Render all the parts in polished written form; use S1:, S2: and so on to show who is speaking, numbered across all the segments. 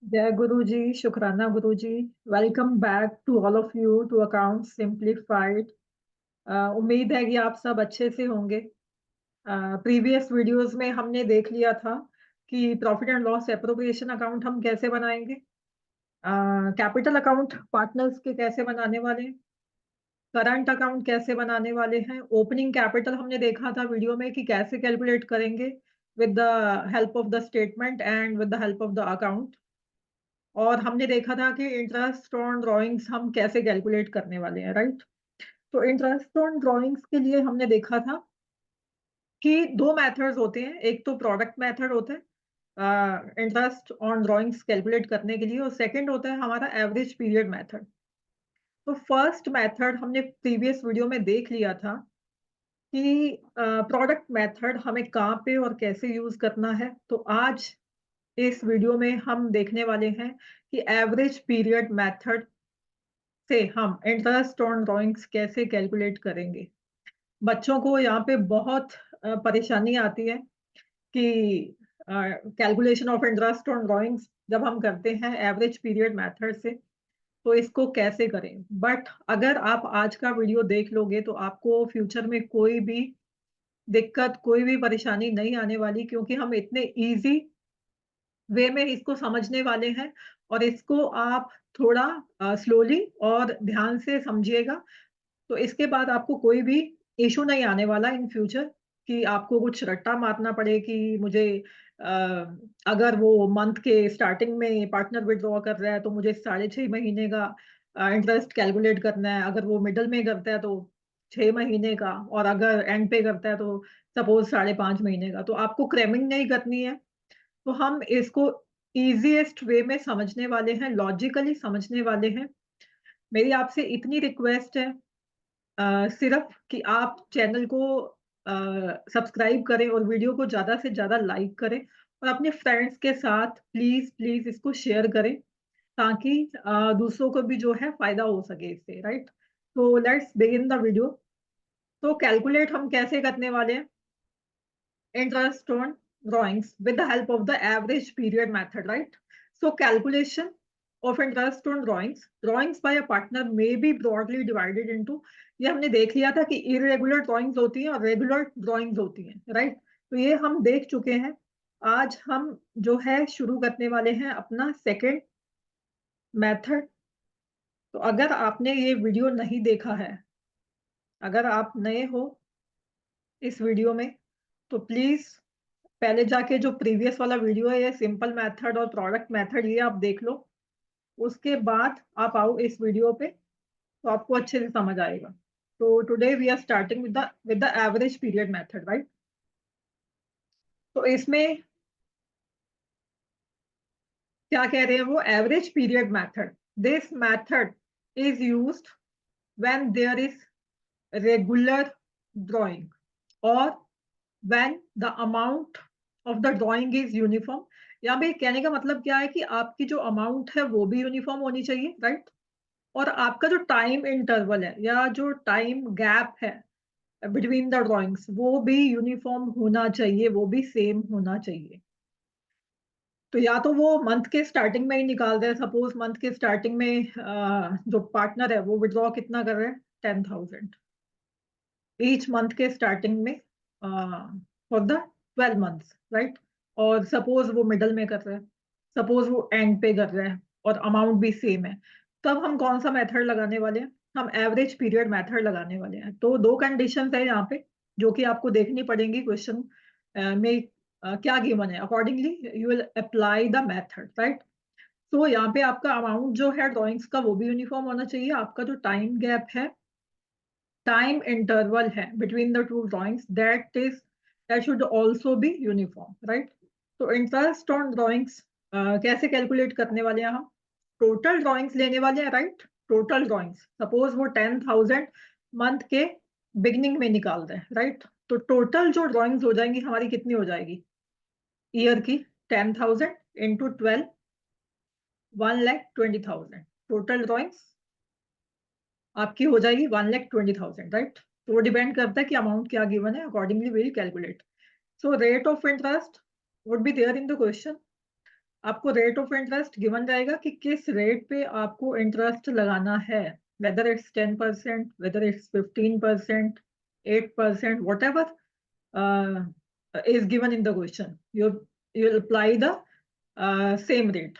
S1: जय गुरु जी, शुक्राना Guru ji. Welcome back to all of you to Account Simplified. उम्मीद है कि आप सब अच्छे से होंगे। प्रीवियस वीडियोस में हमने देख लिया था कि profit and loss appropriation account हम कैसे बनाएंगे, कैपिटल अकाउंट पार्टनर्स के कैसे बनाने वाले हैं, करंट अकाउंट कैसे बनाने वाले हैं, ओपनिंग कैपिटल हमने देखा था वीडियो में कि कैसे कैलकुलेट करेंगे with the help of the statement and with the help of the account. और हमने देखा था कि इंटरेस्ट ऑन ड्राइंग्स हम कैसे कैलकुलेट करने वाले हैं, राइट। तो इंटरेस्ट ऑन ड्राइंग्स के लिए हमने देखा था कि दो मेथड्स होते हैं। एक तो प्रोडक्ट मेथड होता है इंटरेस्ट ऑन ड्राइंग्स कैलकुलेट करने के लिए, और सेकंड होता है हमारा एवरेज पीरियड मेथड। तो फर्स्ट मेथड हमने प्रीवियस वीडियो में देख लिया था कि प्रोडक्ट मेथड हमें कहाँ पे और कैसे यूज करना है। तो आज इस वीडियो में हम देखने वाले हैं कि एवरेज पीरियड मेथड से हम इंटरेस्ट ऑन ड्राइंग्स कैसे कैलकुलेट करेंगे। बच्चों को यहाँ पे बहुत परेशानी आती है कि calculation of interest on drawings जब हम करते हैं एवरेज पीरियड मेथड से, तो इसको कैसे करें। बट अगर आप आज का वीडियो देख लोगे तो आपको फ्यूचर में कोई भी दिक्कत, कोई भी परेशानी नहीं आने वाली, क्योंकि हम इतने इजी वे में इसको समझने वाले हैं। और इसको आप थोड़ा स्लोली और ध्यान से समझिएगा, तो इसके बाद आपको कोई भी इशू नहीं आने वाला इन फ्यूचर कि आपको कुछ रट्टा मारना पड़े कि मुझे अ, अगर वो मंथ के स्टार्टिंग में पार्टनर विड्रॉ कर रहा है तो मुझे 6.5 महीने का इंटरेस्ट कैलकुलेट करना है, अगर वो मिडल में करता है तो 6 महीने का, और अगर एंड पे करता है तो सपोज 5.5 महीने का। तो आपको क्रैमिंग नहीं करनी है। तो हम इसको इजीएस्ट वे में समझने वाले हैं, लॉजिकली समझने वाले हैं। मेरी आपसे इतनी रिक्वेस्ट है सिर्फ कि आप चैनल को सब्सक्राइब करें और वीडियो को ज़्यादा से ज़्यादा लाइक करें, और अपने फ्रेंड्स के साथ प्लीज़ प्लीज़ इसको शेयर करें, ताकि दूसरों को भी जो है फ़ायदा हो सके इससे, राइट। तो लेट्स बिगिन द वीडियो। तो कैलकुलेट हम कैसे करने वाले हैं interest on drawings with the help of the average period method, right? So calculation of interest on drawings by a partner may be broadly divided into, ये हमने देख लिया था कि irregular drawings होती हैं और regular drawings होती हैं, right? तो ये हम देख चुके हैं। आज हम जो है शुरू करने वाले हैं अपना सेकेंड मेथड। तो अगर आपने ये वीडियो नहीं देखा है, अगर आप नए हो इस वीडियो में, तो प्लीज पहले जाके जो प्रीवियस वाला वीडियो है, ये सिंपल मेथड और प्रोडक्ट मेथड, ये आप देख लो। उसके बाद आप आओ इस वीडियो पे, तो आपको अच्छे से समझ आएगा। तो today we are starting with the average period method, right. तो इसमें क्या कह रहे हैं वो, average period method, this method is used when there is regular drawing or when the amount of the drawing is uniform। यहाँ पे कहने का मतलब क्या है कि आपकी जो अमाउंट है वो भी यूनिफॉर्म होनी चाहिए, राइट। और आपका जो टाइम इंटरवल है या जो टाइम गैप है बिटवीन द ड्राइंग्स, वो भी यूनिफॉर्म होना चाहिए, वो भी सेम होना चाहिए। तो या तो वो मंथ के स्टार्टिंग में ही निकाल दे, सपोज मंथ के स्टार्टिंग में जो पार्टनर है वो विड्रॉ कितना कर रहे हैं, 10,000 ईच मंथ के स्टार्टिंग में फॉर द 12 मंथ्स, राइट। और सपोज वो मिडल में कर रहा है, सपोज वो एंड पे कर रहा है, और अमाउंट भी सेम है, तब हम कौन सा मेथड लगाने वाले हैं, हम एवरेज पीरियड मेथड लगाने वाले हैं। तो दो कंडीशंस है यहाँ पे जो कि आपको देखनी पड़ेंगी क्वेश्चन में क्या गिवन है, accordingly you will apply the method, right. तो यहाँ पे आपका अमाउंट जो है ड्रॉइंग्स का वो भी यूनिफॉर्म होना चाहिए, आपका जो टाइम गैप है, टाइम इंटरवल है between the two drawings, that should also be uniform, right. तो इंटरेस्ट ऑन ड्राइंग्स कैसे कैलकुलेट करने वाले हैं हम, टोटल ड्राइंग्स लेने वाले हैं, राइट। टोटल ड्राइंग्स सपोज वो 10,000 मंथ के बिगनिंग में निकाल दें, राइट। तो टोटल जो ड्राइंग्स हो जाएंगी हमारी कितनी हो जाएगी ईयर की, 10,000 इंटू 12, 1,20,000 टोटल ड्राइंग्स आपकी हो जाएगी 1,20,000, राइट। तो वो डिपेंड करता है कि अमाउंट क्या गिवन है, accordingly will calculate. So rate of interest would be there in the question. आपको रेट ऑफ इंटरेस्ट गिवन रहेगा कि किस रेट पे आपको इंटरेस्ट लगाना है, whether it's 10%, whether it's 15%, 8%, whatever is given in the question. You'll apply the same rate.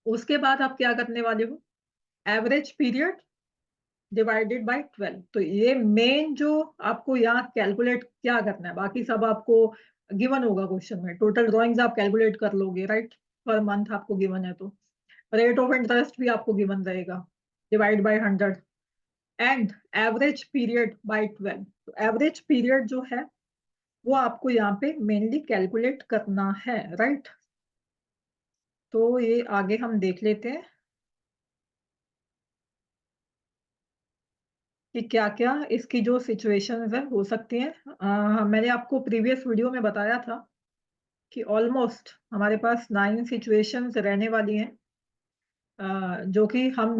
S1: उसके बाद आप क्या करने वाले हो, एवरेज पीरियड डिवाइडेड बाय 12। तो ये मेन जो आपको यहाँ कैलकुलेट क्या करना है, बाकी सब आपको गिवन होगा क्वेश्चन में, टोटल ड्राइंग्स आप कैलकुलेट कर लोगे, राइट। पर मंथ आपको गिवन है, तो रेट ऑफ इंटरेस्ट भी आपको गिवन रहेगा, divide by 100 and average period by 12। तो एवरेज पीरियड जो है वो आपको यहाँ पे मेनली कैलकुलेट करना है, राइट। तो ये आगे हम देख लेते हैं कि क्या क्या इसकी जो सिचुएशंस है हो सकती हैं। मैंने आपको प्रीवियस वीडियो में बताया था कि ऑलमोस्ट हमारे पास 9 सिचुएशंस रहने वाली हैं, जो कि हम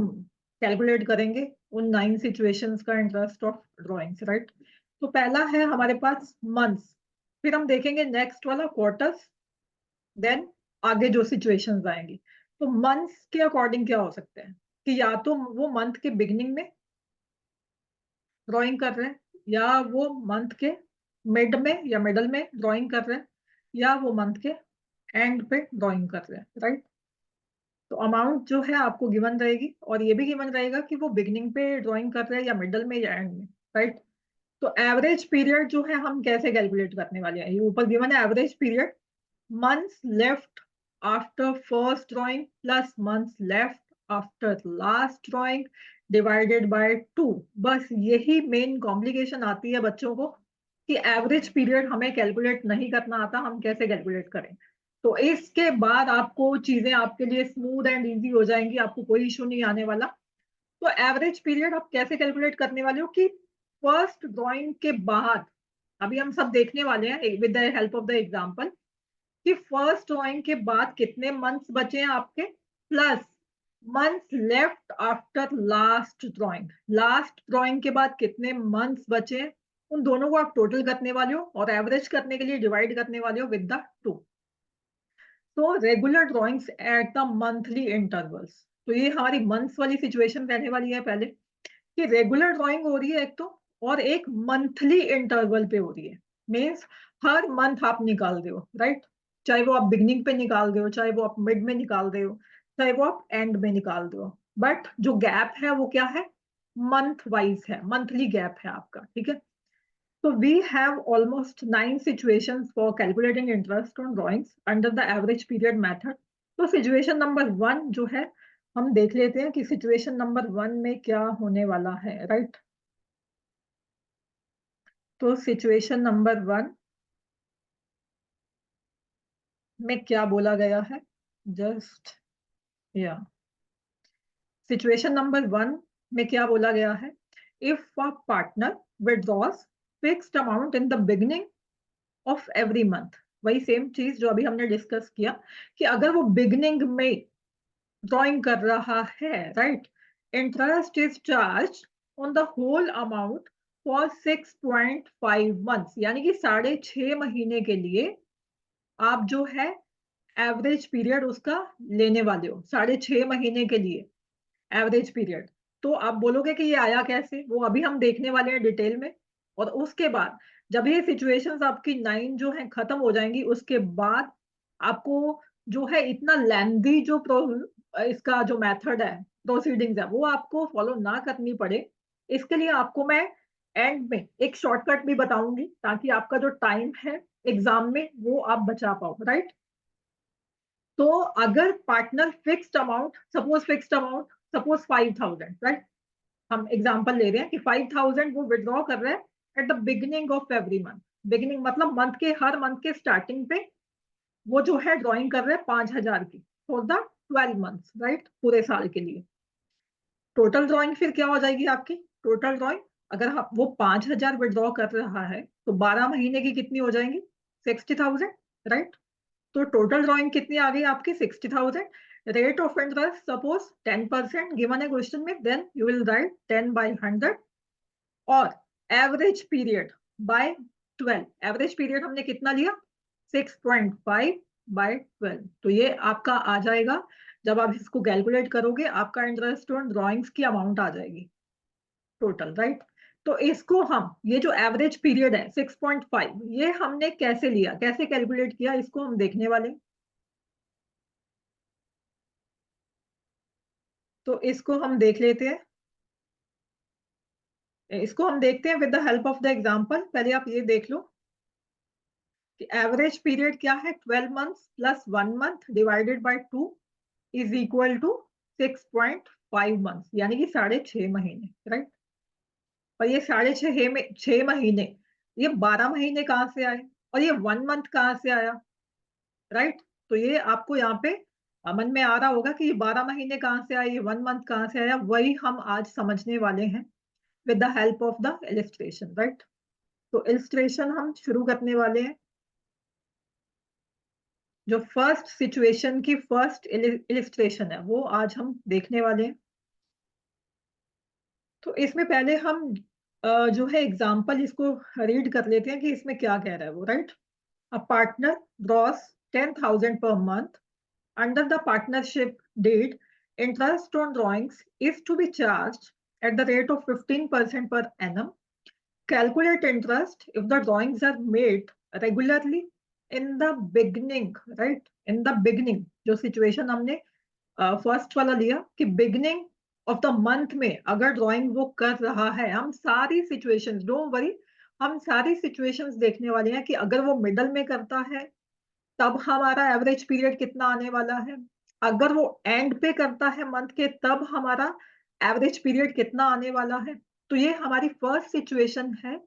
S1: कैलकुलेट करेंगे उन 9 सिचुएशंस का इंटरेस्ट ऑफ ड्राइंग्स, राइट। तो पहला है हमारे पास मंथ्स, फिर हम देखेंगे नेक्स्ट वाला क्वार्टर्स, देन आगे जो सिचुएशंस आएंगी। तो मंथ्स के अकॉर्डिंग क्या हो सकते हैं कि या तो वो मंथ के बिगिनिंग में ड्राइंग कर रहे हैं, या वो मंथ के मिड में या मिडल में ड्राइंग कर रहे हैं, या वो मंथ के एंड पे ड्राइंग कर रहे हैं, राइट। तो अमाउंट जो है आपको गिवन रहेगी, और ये भी गिवन रहेगा कि वो बिगिनिंग पे ड्राइंग कर रहे हैं या मिडल में या एंड में, राइट। तो एवरेज पीरियड जो है हम कैसे कैलकुलेट करने वाले हैं, ये ऊपर गिवन है average period, months left after first drawing plus months left after last drawing divided by 2। बस यही मेन कॉम्प्लिकेशन आती है बच्चों को कि एवरेज पीरियड हमें कैलकुलेट नहीं करना आता, हम कैसे कैलकुलेट करें। तो इसके बाद आपको चीजें आपके लिए स्मूथ एंड इजी हो जाएंगी, आपको कोई इशू नहीं आने वाला। तो एवरेज पीरियड आप कैसे कैलकुलेट करने वाले हो कि फर्स्ट ड्राइंग के बाद, अभी हम सब देखने वाले हैं with the help of the example, कि फर्स्ट ड्राइंग के बाद कितने मंथ्स बचे हैं आपके, plus months left after last drawing, last drawing के बाद कितने मंथ्स बचे हैं, उन दोनों को आप टोटल करने वाले हो और एवरेज करने के लिए डिवाइड करने वाले हो विद द 2। तो regular drawings at the monthly intervals, तो ये हमारी मंथ्स वाली सिचुएशन रहने वाली है पहले, कि रेगुलर ड्राइंग हो रही है एक तो, और एक मंथली इंटरवल पे हो रही है, मीन्स हर मंथ आप निकाल रहे हो, राइट। चाहे वो आप बिगनिंग पे निकाल रहे हो, चाहे वो आप मिड में निकाल रहे हो, चाहे वो आप एंड में निकाल रहे हो, बट जो गैप है वो क्या है, मंथ वाइज है, मंथली गैप है आपका, ठीक है। So we have almost 9 situations for calculating interest on drawings under the average period method. तो सिचुएशन नंबर 1 जो है हम देख लेते हैं कि सिचुएशन नंबर 1 में क्या होने वाला है, राइट। तो सिचुएशन नंबर 1 में क्या बोला गया है, जस्ट या सिचुएशन नंबर 1 में क्या बोला गया है, if a partner withdraws fixed amount in the beginning of every month, वही सेम चीज जो अभी हमने डिस्कस किया कि अगर वो बिगनिंग में ड्राइंग कर रहा है, right, interest is charge on the whole amount for 6.5 months, यानी कि 6.5 महीने के लिए आप जो है एवरेज पीरियड उसका लेने वाले हो, 6.5 महीने के लिए एवरेज पीरियड। तो आप बोलोगे कि ये आया कैसे, वो अभी हम देखने वाले हैं डिटेल में। और उसके बाद जब ये सिचुएशंस आपकी 9 जो है खत्म हो जाएंगी, उसके बाद आपको जो है इतना लेंथी जो इसका जो मेथड है, प्रोसीडिंग्स है, वो आपको फॉलो ना करनी पड़े, इसके लिए आपको मैं एंड में एक शॉर्टकट भी बताऊंगी, ताकि आपका जो टाइम है एग्जाम में वो आप बचा पाओ, राइट। तो अगर partner fixed amount, suppose 5,000, right, हम एग्जांपल ले रहे हैं कि 5,000 वो विड्रॉ कर रहे हैं at the beginning of every month, beginning मतलब मंथ के हर मंथ के स्टार्टिंग पे वो जो है ड्रॉइंग कर रहे हैं 5,000 की फॉर द 12 मंथ्स, राइट, पूरे साल के लिए। टोटल ड्रॉइंग फिर क्या हो जाएगी आपकी, टोटल ड्रॉइंग अगर आप वो 5,000 विड्रॉ कर रहा है तो 12 महीने की कितनी हो जाएंगी, 60,000, राइट। तो टोटल ड्राइंग कितनी आ गई आपकी, 60,000। Rate of interest suppose 10% given है क्वेश्चन में, देन यू विल राइट 10/100, और average period by 12, average period हमने कितना लिया 6.5, बाय 12। तो ये आपका आ जाएगा, जब आप इसको कैलकुलेट करोगे आपका इंटरेस्ट ऑन ड्रॉइंग्स की अमाउंट आ जाएगी टोटल, राइट। तो इसको हम, ये जो एवरेज पीरियड है 6.5, ये हमने कैसे लिया, कैसे कैलकुलेट किया, इसको हम देखने वाले। तो इसको हम देख लेते हैं, इसको हम देखते हैं with the help of the example. पहले आप ये देख लो कि एवरेज पीरियड क्या है, 12 months plus 1 month divided by 2 is equal to 6.5 months, यानी कि 6.5 महीने, राइट। और ये 6.5 महीने, ये 12 महीने कहाँ से आए, और ये 1 मंथ कहाँ से आया, राइट। तो ये आपको यहाँ पे मन में आ रहा होगा कि ये 12 महीने कहाँ से आए, ये 1 मंथ कहाँ से आया, वही हम आज समझने वाले हैं with the help of the illustration, right. तो इलिस्ट्रेशन हम शुरू करने वाले हैं। जो फर्स्ट सिचुएशन की फर्स्ट इलिस्ट्रेशन है वो आज हम देखने वाले हैं। तो इसमें पहले हम जो है एग्जाम्पल इसको रीड कर लेते हैं कि इसमें क्या कह रहा है वो, right. A partner gross 10,000 per month under the partnership deed. Interest on drawings is to be charged at the rate of 15% per annum. Calculate interest if the drawings are made regularly in the beginning, right? In the beginning, जो situation हमने first वाला लिया कि beginning of the month में अगर drawing वो कर रहा है, हम सारी सिचुएशंस, डोंट वरी, हम सारी सिचुएशंस देखने वाले हैं कि अगर वो मिडल में करता है तब हमारा एवरेज पीरियड कितना आने वाला है, अगर वो एंड पे करता है मंथ के तब हमारा एवरेज पीरियड कितना आने वाला है। तो ये हमारी फर्स्ट सिचुएशन है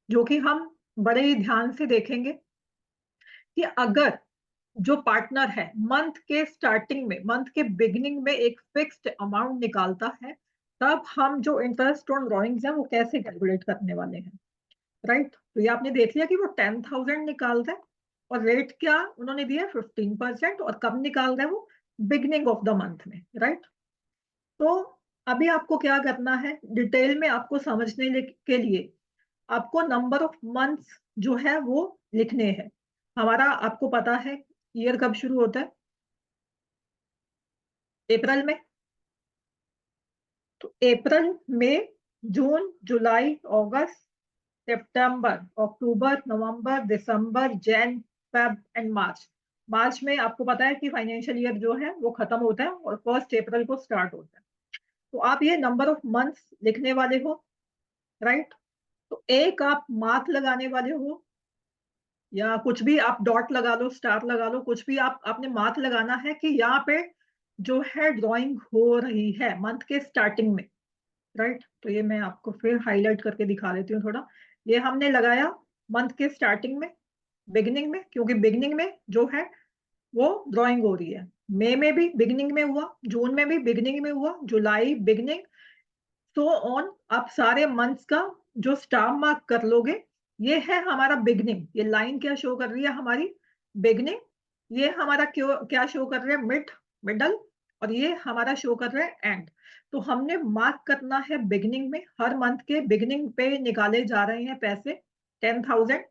S1: जो कि हम बड़े ही ध्यान से देखेंगे कि अगर जो पार्टनर है मंथ के स्टार्टिंग में, मंथ के बिगिनिंग में एक फिक्स्ड अमाउंट निकालता है, तब हम जो इंटरेस्ट ऑन ड्रॉइंग्स है वो कैसे कैलकुलेट करने वाले हैं, राइट। तो ये आपने देख लिया कि वो 10,000 निकाल रहा है और रेट क्या उन्होंने दिया, 15%, और कब निकाल रहा है वो, बिगनिंग ऑफ द मंथ में, राइट। तो अभी आपको क्या करना है, डिटेल में आपको समझने के लिए आपको नंबर ऑफ मंथ्स जो है वो लिखने हैं। हमारा आपको पता है ईयर कब शुरू होता है, अप्रैल में। तो अप्रैल, मई, जून, जुलाई, अगस्त, सितंबर, अक्टूबर, नवंबर, दिसंबर, जैन, फेब एंड मार्च। मार्च में आपको पता है कि फाइनेंशियल ईयर जो है वो खत्म होता है और 1 अप्रैल को स्टार्ट होता है। तो आप ये नंबर ऑफ मंथ्स लिखने वाले हो, राइट। तो एक आप मार्क लगाने वाले हो, या कुछ भी आप डॉट लगा लो, स्टार लगा लो, कुछ भी आप, आपने मार्क लगाना है कि यहाँ पे जो है ड्राइंग हो रही है मंथ के स्टार्टिंग में, राइट। तो ये मैं आपको फिर हाईलाइट करके दिखा देती हूँ थोड़ा। ये हमने लगाया मंथ के स्टार्टिंग में, बिगिनिंग में, क्योंकि बिगिनिंग में जो है वो ड्राइंग हो रही है। मई में भी बिगिनिंग में हुआ, जून में भी बिगिनिंग में हुआ, जुलाई बिगिनिंग, सो ऑन। आप सारे मंथ्स का जो स्टार मार्क कर लोगे, ये है हमारा बिगनिंग। ये लाइन क्या शो कर रही है हमारी, बिगनिंग। ये हमारा क्यों क्या शो कर रहे हैं, मिडल, और ये हमारा शो कर रहा है एंड। तो हमने मार्क करना है बिगनिंग में, हर मंथ के बिगनिंग पे निकाले जा रहे हैं पैसे 10,000।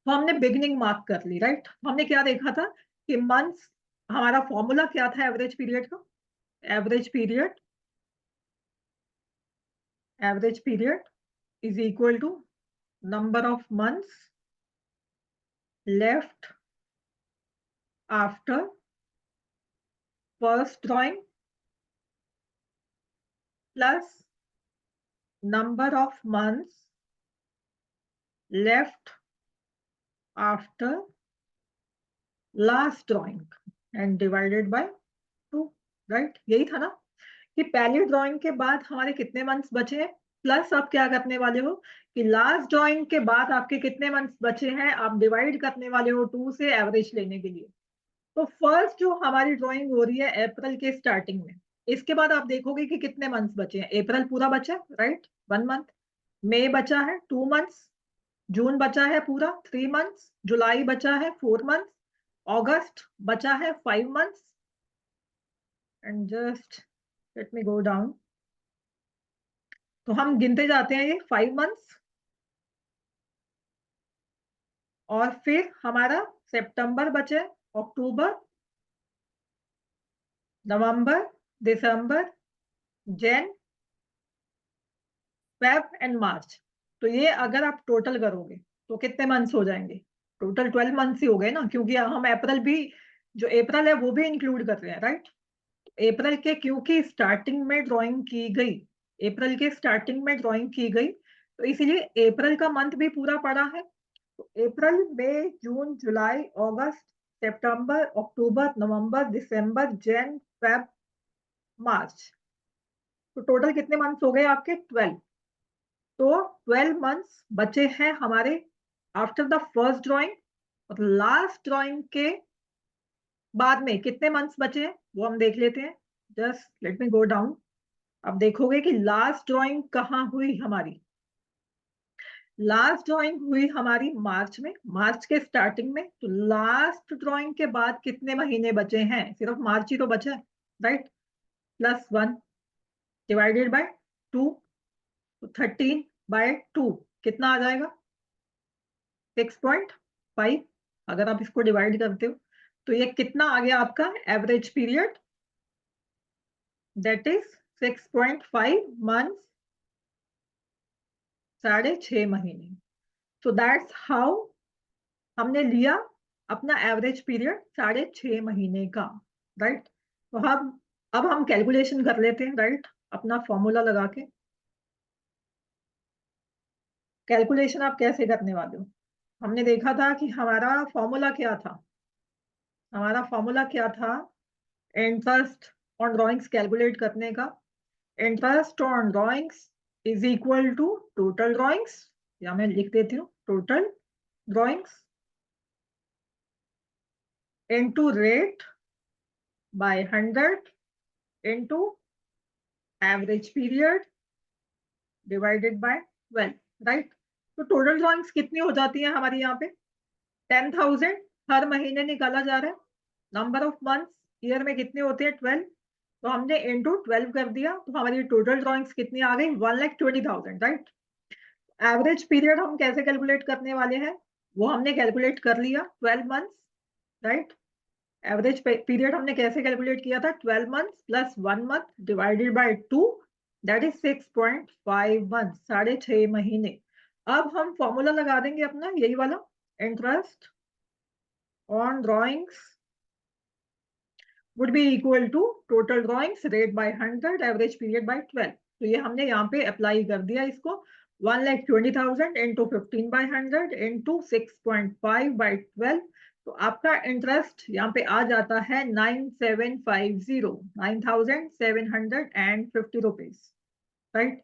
S1: तो हमने बिगनिंग मार्क कर ली, राइट। हमने क्या देखा था कि मंथ्स, हमारा फॉर्मूला क्या था एवरेज पीरियड का, average period, average period is equal to number of months left after first drawing plus number of months left after last drawing and divided by 2, right। यही था ना कि पहली ड्राइंग के बाद हमारे कितने मंथ्स बचे हैं, प्लस आप क्या करने वाले हो कि लास्ट ड्राइंग के बाद आपके कितने मंथ्स बचे हैं, आप डिवाइड करने वाले हो 2 से एवरेज लेने के लिए। तो फर्स्ट जो हमारी ड्राइंग हो रही है अप्रैल के स्टार्टिंग में, इसके बाद आप देखोगे कि कितने मंथ्स बचे हैं। अप्रैल पूरा बचा, राइट, 1 मंथ। मई बचा है 2 मंथ्स, जून बचा है पूरा 3 मंथ्स, जुलाई बचा है 4 मंथ्स, अगस्त बचा है 5 months, and just let me go down. तो हम गिनते जाते हैं ये 5 मंथ्स, और फिर हमारा सितंबर बचे, अक्टूबर, नवंबर, दिसंबर, जैन, फेब एंड मार्च। तो ये अगर आप टोटल करोगे तो कितने मंथ्स हो जाएंगे? टोटल 12 मंथ्स ही हो गए ना, क्योंकि हम अप्रैल भी, जो अप्रैल है वो भी इंक्लूड कर रहे हैं, राइट? अप्रैल के क्योंकि स्टार्टिंग में ड्राइंग की गई, अप्रैल के स्टार्टिंग में ड्राइंग की गई, तो इसीलिए अप्रैल का मंथ भी पूरा पड़ा है। तो अप्रैल, मई, जून, जुलाई, अगस्त, सितंबर, अक्टूबर, नवंबर, दिसंबर, जैन, फेब, मार्च। तो टोटल कितने मंथ्स हो गए आपके? 12। तो 12 मंथ्स बचे हैं हमारे आफ्टर द फर्स्ट ड्राइंग। और लास्ट ड्राइंग के बाद में कितने मंथ्स बचे हैं वो हम देख लेते हैं। Just let me go down. अब देखोगे कि लास्ट ड्राइंग कहाँ हुई हमारी। लास्ट ड्राइंग हुई हमारी मार्च में, मार्च के स्टार्टिंग में। तो लास्ट ड्राइंग के बाद कितने महीने बचे हैं? सिर्फ मार्च ही तो बचा है, राइट? +1 डिवाइडेड बाय 2, तो 13/2 कितना आ जाएगा? 6.5। अगर आप इसको डिवाइड करते हो तो ये कितना आ गया आपका average period? That is 6.5 months, 6.5 महीने। तो दैट्स हाउ हमने लिया अपना एवरेज पीरियड 6.5 महीने का, राइट? तो हम अब हम कैलकुलेशन कर लेते हैं, राइट? अपना फॉर्मूला लगा के कैलकुलेशन आप कैसे करने वाले हो? हमने देखा था कि हमारा फॉर्मूला क्या था। हमारा फॉर्मूला क्या था इंटरेस्ट ऑन ड्राइंग्स कैलकुलेट करने का? Interest on drawings is equal to total drawings, या मैं लिख देती हूँ total drawings into rate by 100 into average period divided by 12, right? तो टोटल ड्राइंग्स कितनी हो जाती है हमारी यहाँ पे? 10,000 हर महीने निकाला जा रहा है। नंबर ऑफ मंथ्स ईयर में कितने होते हैं? 12। तो हमने इनटू 12 कर दिया, तो हमारी टोटल ड्राइंग्स कितनी आ गई? 1,20,000, राइट? एवरेज पीरियड हम कैसे कैलकुलेट करने वाले हैं वो हमने कैलकुलेट कर लिया, 12 मंथ्स, राइट? एवरेज पीरियड हमने कैसे कैलकुलेट किया था? 12 months plus 1 month divided by 2, that is 6.5 month, 6.5 महीने। अब हम फॉर्मूला लगा देंगे अपना यही वाला, interest on drawings would be equal to total drawings rate by 100 average period by 12। तो ये हमने यहाँ पे अप्लाई कर दिया इसको। 1,20,000 इंटू 15/100 इंटू 6.5/12। तो आपका इंटरेस्ट यहाँ पे आ जाता है 9,750, 9,750 रुपीज, राइट?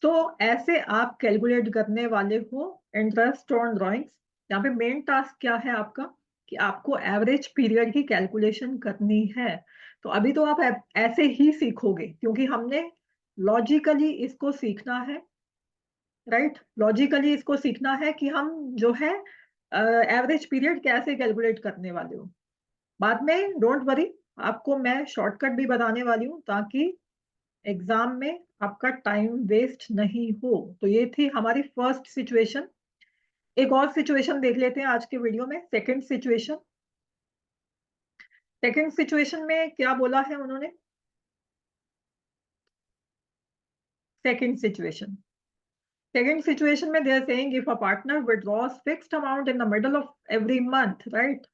S1: तो ऐसे आप कैलकुलेट करने वाले हो इंटरेस्ट ऑन ड्राइंग्स। यहाँ पे मेन टास्क क्या है आपका कि आपको एवरेज पीरियड की कैलकुलेशन करनी है। तो अभी तो आप ऐसे ही सीखोगे क्योंकि हमने लॉजिकली इसको सीखना है, राइट? लॉजिकली इसको सीखना है कि हम जो है एवरेज पीरियड कैसे कैलकुलेट करने वाले हो। बाद में डोंट वरी, आपको मैं शॉर्टकट भी बताने वाली हूँ ताकि एग्जाम में आपका टाइम वेस्ट नहीं हो। तो ये थी हमारी फर्स्ट सिचुएशन। एक और सिचुएशन देख लेते हैं आज के वीडियो में, सेकंड सिचुएशन। सेकंड सिचुएशन में क्या बोला है उन्होंने? सेकंड सिचुएशन, सेकंड सिचुएशन में they are saying if a partner withdraws fixed amount in the middle of every month, right?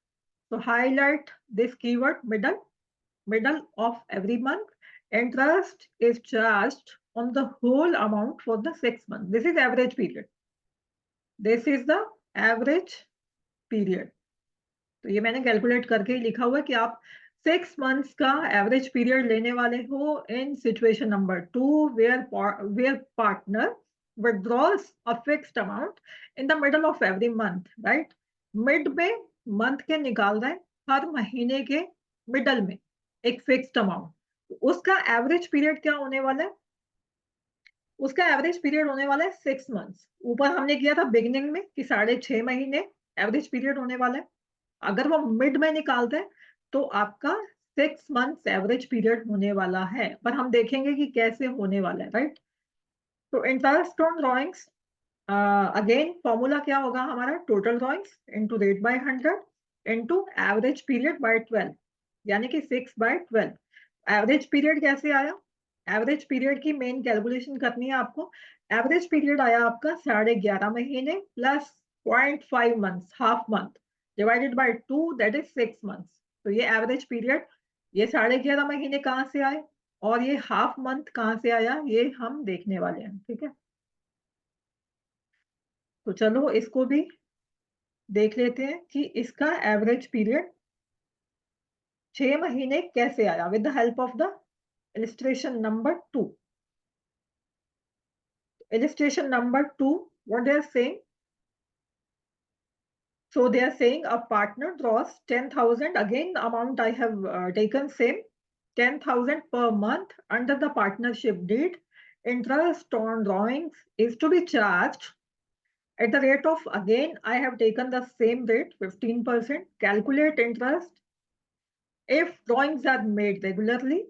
S1: So highlight this keyword middle, middle of every month. Interest is charged on the whole amount for the 6 months. This is average period. This is the average period. तो ये मैंने calculate करके ही लिखा हुआ है कि आप 6 months का एवरेज पीरियड लेने वाले हो in situation number 2 where partner withdraws a fixed amount in the middle of every month, right? Mid में मंथ के निकाल रहे हैं, हर महीने के मिडल में एक फिक्स्ड अमाउंट। उसका एवरेज पीरियड क्या होने वाला है? उसका एवरेज पीरियड होने वाला है 6 मंथ्स। ऊपर हमने किया था बिगिनिंग में कि 6.5 महीने एवरेज पीरियड होने वाला है। अगर वो मिड में निकालते हैं तो आपका 6 मंथ्स एवरेज पीरियड होने वाला है, पर हम देखेंगे कि कैसे होने वाला है, राइट? तो interest on drawings again formula क्या होगा हमारा, total drawings into rate by 100 into average period by 12, यानी कि 6/12। एवरेज पीरियड कैसे आया, एवरेज पीरियड की मेन कैलकुलेशन करनी है आपको। एवरेज पीरियड आया आपका 11.5 महीने plus 0.5 months, half month, divided by 2, that is 6 months. तो ये एवरेज पीरियड, ये 11.5 महीने कहाँ से आए और ये हाफ मंथ कहाँ से आया, ये हम देखने वाले हैं, ठीक है। तो चलो इसको भी देख लेते हैं कि इसका एवरेज पीरियड 6 महीने कैसे आया, with the help of the illustration number 2। Illustration number 2, what they are saying, so they are saying a partner draws 10,000, again amount I have taken same, 10,000 per month under the partnership deed. Interest on drawings is to be charged at the rate of, again I have taken the same rate, 15%. Calculate interest if drawings are made regularly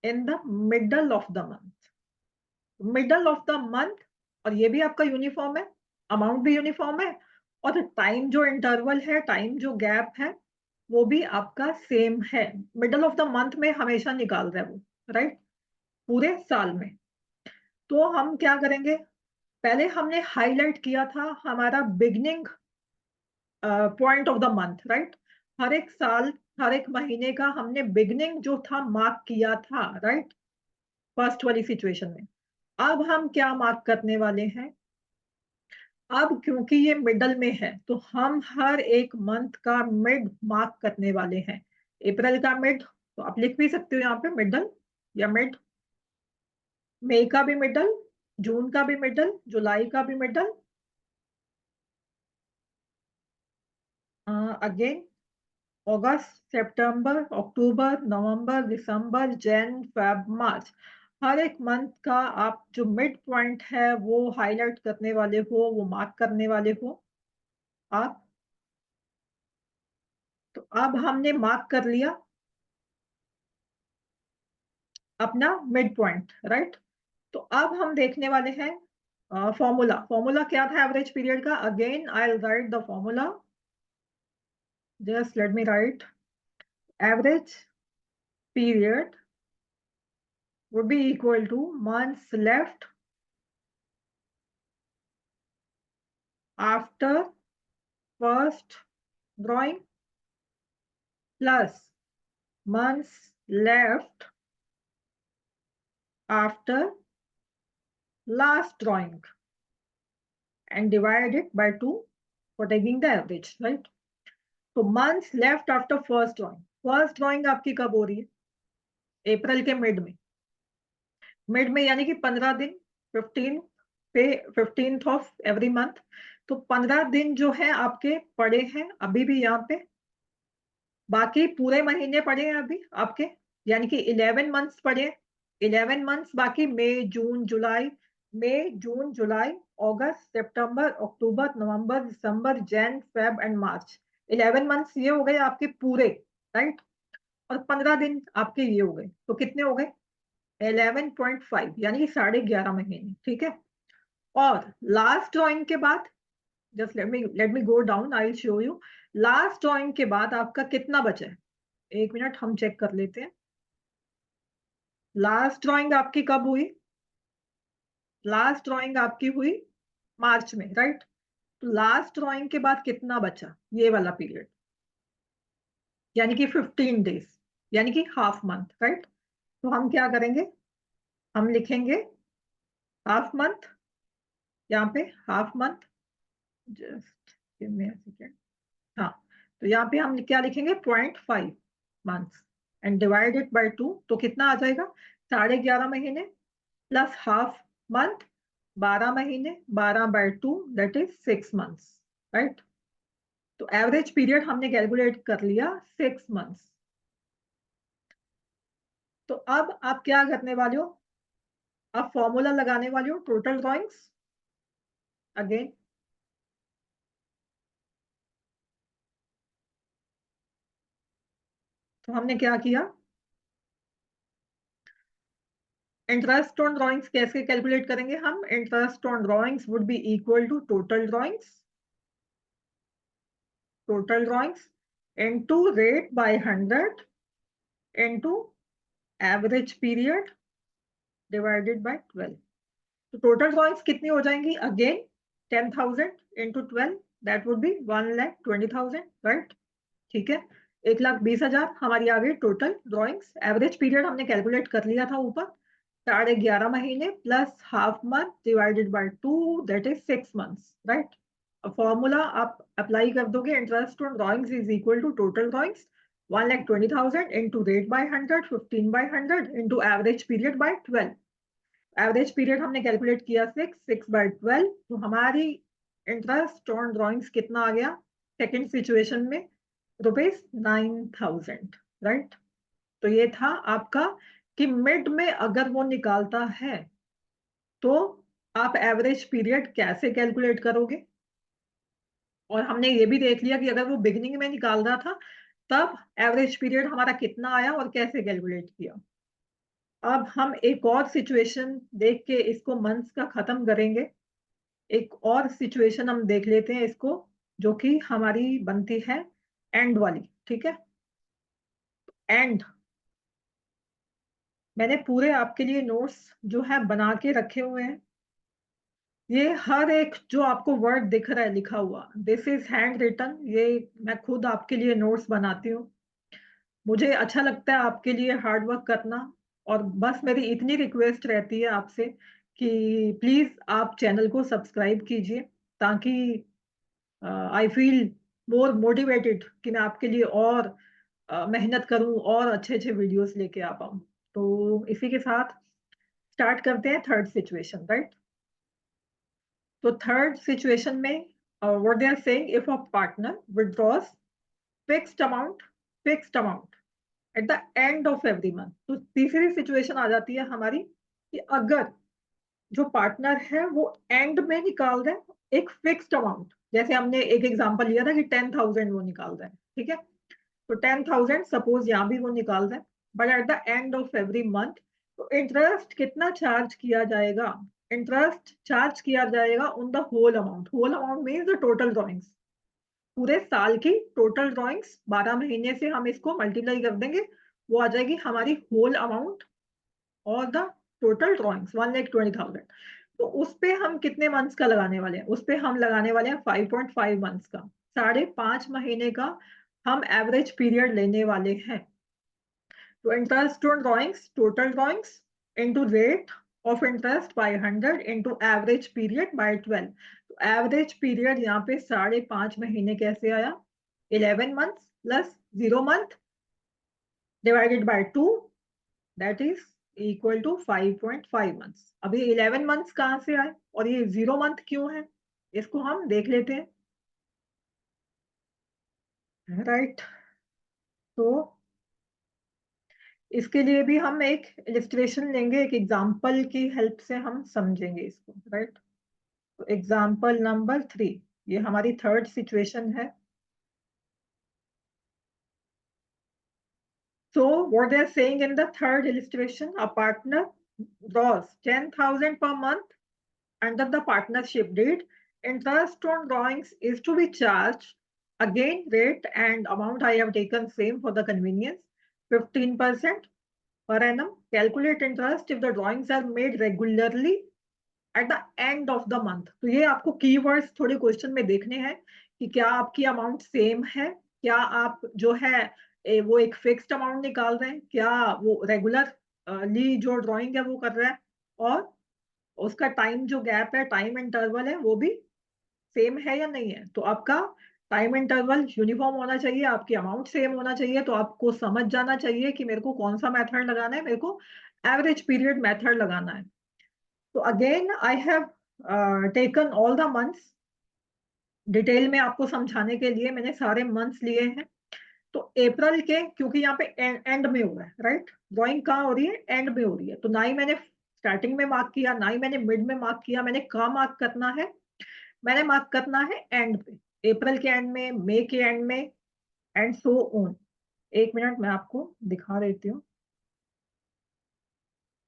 S1: in the middle of the month। Middle of the month, और ये भी आपका uniform है, amount भी uniform है, और time जो interval है, टाइम जो गैप है, वो भी आपका सेम है। मिडल ऑफ द मंथ में हमेशा निकाल रहा है वो, राइट, पूरे साल में। तो हम क्या करेंगे, पहले हमने हाईलाइट किया था हमारा beginning point of the month, right. हर एक साल, हर एक महीने का हमने बिगनिंग जो था मार्क किया था, राइट, फर्स्ट वाली सिचुएशन में। अब हम क्या मार्क करने वाले हैं, अब क्योंकि ये मिडल में है तो हम हर एक मंथ का मिड मार्क करने वाले हैं। अप्रैल का मिड, तो आप लिख भी सकते हो यहाँ पे मिडल या मिड। मई का भी मिडल, जून का भी मिडल, जुलाई का भी मिडल, अगेन अगस्त, सितंबर, अक्टूबर, नवंबर, दिसंबर, जन, फेब, मार्च, हर एक मंथ का आप जो मिड पॉइंट है वो हाईलाइट करने वाले हो, वो मार्क करने वाले हो आप। तो अब हमने मार्क कर लिया अपना मिड पॉइंट, राइट। तो अब हम देखने वाले हैं फॉर्मूला। फॉर्मूला क्या था एवरेज पीरियड का, again I will write the formula, just let me right. Average period would be equal to months left after first drawing plus months left after last drawing and divide it by 2 for taking the average, right। तो months left after first drawing, first drawing आपकी कब हो रही है, अप्रैल के mid में, mid में यानी कि 15 दिन, 15 पे 15th ऑफ एवरी मंथ। तो 15 दिन जो है आपके पड़े हैं अभी भी यहाँ पे, बाकी पूरे महीने पड़े हैं अभी आपके, यानी कि 11 मंथ्स पड़े हैं। 11 मंथ्स बाकी, मई जून जुलाई, मई जून जुलाई अगस्त सितंबर अक्टूबर नवंबर दिसंबर Jan Feb and March, 11 months ये हो गए आपके पूरे, राइट। और 15 दिन आपके ये हो गए, तो कितने हो गए, 11.5, यानी कि 11.5 महीने, ठीक है। और लास्ट ड्रॉइंग के बाद, just let me go down, I will show you. Last drawing के बाद आपका कितना बचा है, एक मिनट हम चेक कर लेते हैं। लास्ट ड्रॉइंग आपकी कब हुई, लास्ट ड्रॉइंग आपकी हुई मार्च में, राइट। तो लास्ट ड्रॉइंग के बाद कितना बचा, ये वाला पीरियड, यानी कि 15 डेज, यानी कि हाफ मंथ, राइट। तो हम क्या करेंगे, हम लिखेंगे हाफ मंथ, यहाँ पे half month, just give me a second. हाँ, तो यहाँ पे हम क्या लिखेंगे, 0.5 months and divide it by 2, तो कितना आ जाएगा, 11.5 महीने प्लस हाफ मंथ, 12 महीने, 12/2, दैट इज 6 मंथ्स, राइट। तो एवरेज पीरियड हमने कैलकुलेट कर लिया 6 मंथ्स। तो अब आप क्या करने वाले हो, आप फॉर्मूला लगाने वाले हो टोटल ड्रॉइंग्स, अगेन तो हमने क्या किया, इंटरेस्ट ऑन ड्रॉइंग्स कैसे कैलकुलेट करेंगे हम? Interest on drawings would be equal to total drawings into rate by 100 into average period divided by 12। तो टोटल ड्रॉइंग्स कितनी हो जाएंगी? Again 10,000 into 12, that would be 1,20,000, right? ठीक है, 1,20,000 हमारी आ गई टोटल ड्रॉइंग्स। एवरेज पीरियड हमने कैलकुलेट कर लिया था ऊपर, 11.5 महीने plus half month divided by 2, that is 6 months, right? Formula आप अप्लाई कर दोगे, interest on drawings is equal to total drawings 1,20,000 into rate by 100, 15/100 into average period by 12। Average period हमने कैलकुलेट किया 6/12, तो हमारी इंटरेस्ट ऑन ड्रॉइंग्स कितना आ गया second situation में? ₹9,000, राइट? तो ये था आपका कि मिड में अगर वो निकालता है तो आप एवरेज पीरियड कैसे कैलकुलेट करोगे। और हमने ये भी देख लिया कि अगर वो बिगिनिंग में निकाल रहा था तब एवरेज पीरियड हमारा कितना आया और कैसे कैलकुलेट किया। अब हम एक और सिचुएशन देख के इसको मंथ्स का खत्म करेंगे। एक और सिचुएशन हम देख लेते हैं इसको, जो कि हमारी बनती है एंड वाली, ठीक है? एंड मैंने पूरे आपके लिए नोट्स जो है बना के रखे हुए हैं। ये हर एक जो आपको वर्ड दिख रहा है लिखा हुआ, दिस इज हैंड रिटन, ये मैं खुद आपके लिए नोट्स बनाती हूँ। मुझे अच्छा लगता है आपके लिए हार्ड वर्क करना, और बस मेरी इतनी रिक्वेस्ट रहती है आपसे कि प्लीज आप चैनल को सब्सक्राइब कीजिए, ताकि आई फील मोर मोटिवेटेड कि मैं आपके लिए और मेहनत करूं और अच्छे अच्छे वीडियोस लेके आ पाऊं। तो इसी के साथ स्टार्ट करते हैं थर्ड सिचुएशन, राइट? तो थर्ड सिचुएशन में what they are saying, if a partner withdraws fixed amount at the end of every month. तो तीसरी सिचुएशन आ जाती है हमारी कि अगर जो पार्टनर है वो एंड में निकाल रहा है एक फिक्स्ड अमाउंट, जैसे हमने एक एग्जांपल लिया था कि 10,000 वो निकाल रहा है, ठीक है? तो 10,000 सपोज यहाँ भी वो निकाल रहा है, but at the end of every month तो इंटरेस्ट कितना चार्ज किया जाएगा? इंटरेस्ट चार्ज किया जाएगा on the whole amount means the total drawings, पूरे साल की टोटल ड्रॉइंग्स 12 महीने से हम इसको मल्टीप्लाई कर देंगे, वो आ जाएगी हमारी होल अमाउंट और द टोटल ड्रॉइंग्स 1,20,000। तो उस पे हम कितने मंथ्स का लगाने वाले हैं? उस पे हम लगाने वाले हैं 5.5 मंथ्स का, 5.5 महीने का हम एवरेज पीरियड लेने वाले हैं। तो interest on drawings total drawings into rate of interest by 100 into average period by 12। तो एवरेज पीरियड यहाँ पे 5.5 महीने कैसे आया? 11 months plus 0 month divided by 2, that is equal to 5.5 months. अभी 11 मंथ्स कहाँ से आए और ये 0 मंथ क्यों है, इसको हम देख लेते हैं, राइट? तो इसके लिए भी हम एक इलिस्ट्रेशन लेंगे, एक एग्जांपल की हेल्प से हम समझेंगे इसको, राइट? तो एग्जांपल नंबर 3, ये हमारी थर्ड सिचुएशन है। So what they are saying in the third illustration, a partner draws 10,000 per month under the partnership deed. Interest on drawings is to be charged. Again, rate and amount I have taken same for the convenience, 15% per annum. Calculate interest if the drawings are made regularly eight the end of the month. तो ये आपको keywords थोड़े question में देखने हैं कि क्या आपकी अमाउंट सेम है, क्या आप जो है वो एक फिक्स्ड अमाउंट निकाल रहे हैं, क्या वो रेगुलर ली जो ड्राइंग है वो कर रहा है, और उसका टाइम जो गैप है, टाइम इंटरवल है, वो भी सेम है या नहीं है। तो आपका टाइम इंटरवल यूनिफॉर्म होना चाहिए, आपकी अमाउंट सेम होना चाहिए, तो आपको समझ जाना चाहिए कि मेरे को कौन सा मेथड लगाना है, मेरे को एवरेज पीरियड मेथड लगाना है। तो again I have taken all the months, detail में आपको समझाने के लिए मैंने सारे मंथ्स लिए हैं। तो अप्रैल के, क्योंकि यहाँ पे एंड में हो रहा है, राइट? ड्राइंग कहाँ हो रही है? एंड में हो रही है, तो ना ही मैंने स्टार्टिंग में मार्क किया, ना ही मैंने मिड में मार्क किया, मैंने कहाँ मार्क करना है? मैंने मार्क करना है एंड पे, अप्रैल के एंड में, मई के एंड में, एंड सो ऑन। एक मिनट मैं आपको दिखा देती हूँ।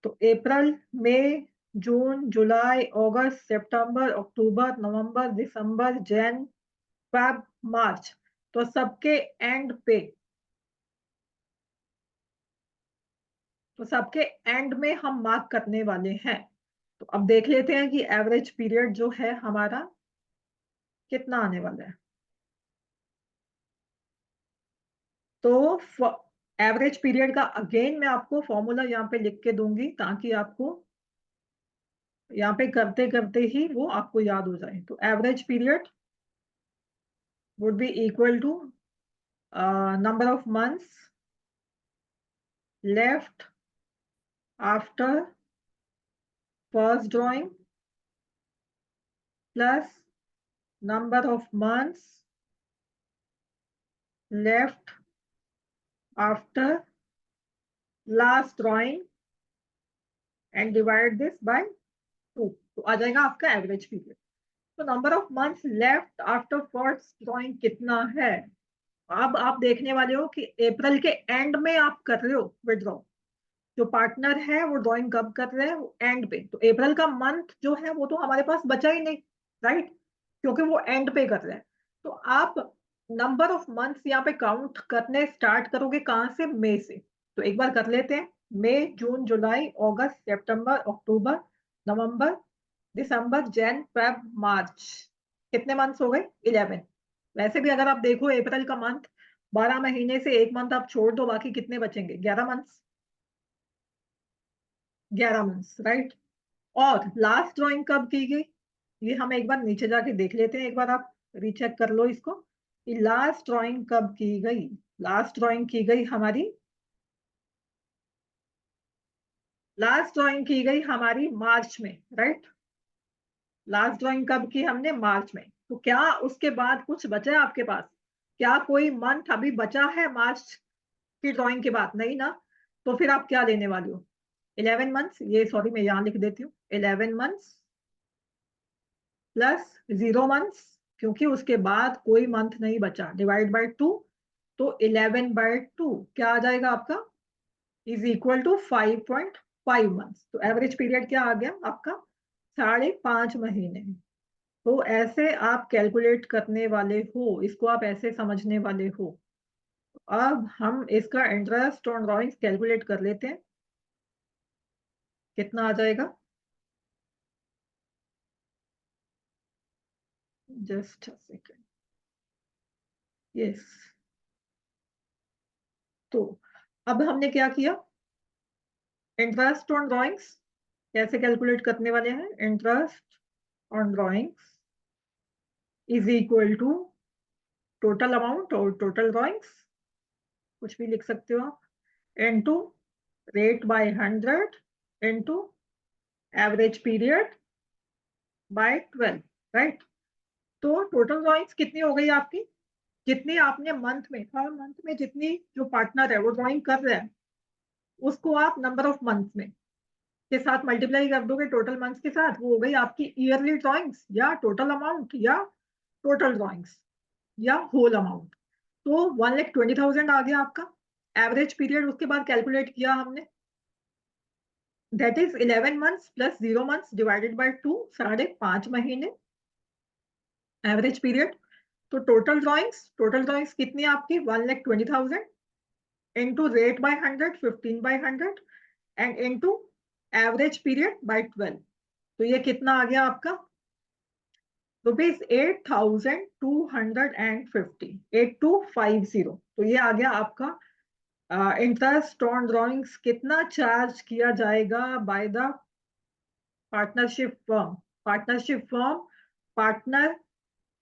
S1: तो अप्रैल, मई, जून, जुलाई, अगस्त, सितंबर, अक्टूबर, नवंबर, दिसंबर, जैन, फेब, मार्च, तो सबके एंड पे, तो सबके एंड में हम मार्क करने वाले हैं। तो अब देख लेते हैं कि एवरेज पीरियड जो है हमारा कितना आने वाला है। तो एवरेज पीरियड का अगेन मैं आपको फॉर्मूला यहाँ पे लिख के दूंगी ताकि आपको यहाँ पे करते करते ही वो आपको याद हो जाए। तो average period would be equal to number of months left after first drawing plus number of months left after last drawing and divide this by 2, तो आ जाएगा आपका एवरेज पीरियड। तो number of months left after first drawing कितना है। अब आप देखने वाले हो कि अप्रैल के एंड में आप कर रहे हो विड्रॉ, जो पार्टनर है वो ड्राइंग कब कर रहे हैं, वो एंड पे। तो अप्रैल का मंथ जो है वो तो हमारे पास बचा ही नहीं, राइट, क्योंकि वो एंड पे कर रहे हैं। तो आप नंबर ऑफ मंथ्स यहाँ पे काउंट करने स्टार्ट करोगे कहाँ से, मई से। तो एक बार कर लेते हैं, मई, जून, जुलाई, अगस्त, सितंबर, अक्टूबर, नवंबर, दिसंबर, जैन, फेब, मार्च, कितने मंथ्स हो गए, 11। वैसे भी अगर आप देखो अप्रैल का मंथ, 12 महीने से एक मंथ आप छोड़ दो, बाकी कितने बचेंगे, 11 मंथ्स, 11 मंथ्स, राइट। और लास्ट ड्राइंग कब की गई, ये हम एक बार नीचे जाके देख लेते हैं, एक बार आप रीचेक कर लो इसको कि लास्ट ड्राइंग कब की गई। लास्ट ड्राइंग की गई हमारी, लास्ट ड्राइंग की गई हमारी मार्च में, राइट। लास्ट ड्राइंग कब की हमने, मार्च में। तो क्या उसके बाद कुछ बचा है आपके पास, क्या कोई मंथ अभी बचा है मार्च की ड्राइंग के बाद, नहीं ना। तो फिर आप क्या लेने वाले हो, 11 मंथ्स, ये सॉरी मैं यहाँ लिख देती हूँ, 11 मंथ्स प्लस 0 मंथ्स, क्योंकि उसके बाद कोई मंथ नहीं बचा, डिवाइड बाय 2। तो 11/2 क्या आ जाएगा आपका, इज इक्वल टू 5.5 मंथ्स। तो एवरेज पीरियड क्या आ गया आपका, 5.5 महीने। तो ऐसे आप कैलकुलेट करने वाले हो, इसको आप ऐसे समझने वाले हो। अब हम इसका इंटरेस्ट ऑन ड्रॉइंग्स कैलकुलेट कर लेते हैं, कितना आ जाएगा, जस्ट अ सेकेंड, यस। तो अब हमने क्या किया, इंटरेस्ट ऑन ड्रॉइंग्स कैसे कैलकुलेट करने वाले हैं, interest on drawings is equal to total amount और टोटल ड्रॉइंग्स, कुछ भी लिख सकते हो आप, into rate by 100 into average period by 12, right. तो टोटल ड्रॉइंग्स कितनी हो गई आपकी, जितनी आपने मंथ में, हर मंथ में जितनी जो पार्टनर है वो ड्राइंग कर रहे हैं, उसको आप नंबर ऑफ मंथ में के साथ मल्टीप्लाई कर दोगे टोटल मंथ्स के साथ, वो हो गई आपकी ईयरली ड्राइंग्स या टोटल अमाउंट या टोटल ड्राइंग्स या होल अमाउंट। तो 1,20,000 आ गया आपका एवरेज पीरियड। उसके बाद कैलकुलेट किया हमने, that is 11 months plus 0 months divided by 2, 5.5 महीने एवरेज पीरियड। तो टोटल ड्राइंग्स कितनी आपकी, 1,20,000 into rate by 100, 15/100 and into average period by 12। तो ये कितना आ गया आपका, रुपीज 8,250, 8250। तो ये आ गया आपका इंटरेस्ट ऑन ड्रॉइंग्स, कितना चार्ज किया जाएगा by the partnership firm. Partnership firm partner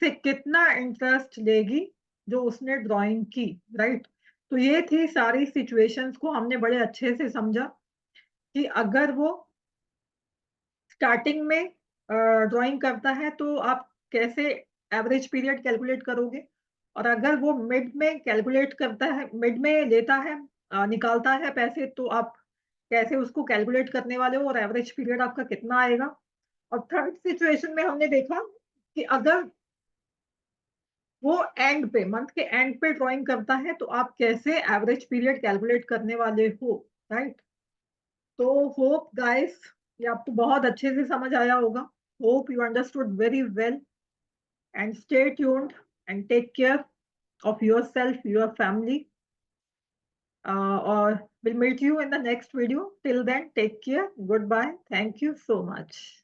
S1: से कितना इंटरेस्ट लेगी जो उसने ड्राइंग की, राइट। तो ये थी सारी सिचुएशंस को हमने बड़े अच्छे से समझा कि अगर वो स्टार्टिंग में ड्राइंग करता है तो आप कैसे एवरेज पीरियड कैलकुलेट करोगे, और अगर वो मिड में कैलकुलेट करता है, मिड में लेता है, निकालता है पैसे, तो आप कैसे उसको कैलकुलेट करने वाले हो और एवरेज पीरियड आपका कितना आएगा। और थर्ड सिचुएशन में हमने देखा कि अगर वो एंड पे, मंथ के एंड पे ड्राइंग करता है तो आप कैसे एवरेज पीरियड कैलकुलेट करने वाले हो, राइट। तो होप गाइस ये आपको बहुत अच्छे से समझ आया होगा. Hope you understood very well and stay tuned and take care of yourself, your family, or we'll meet you in the next video. Till then, take care. Goodbye. Thank you so much.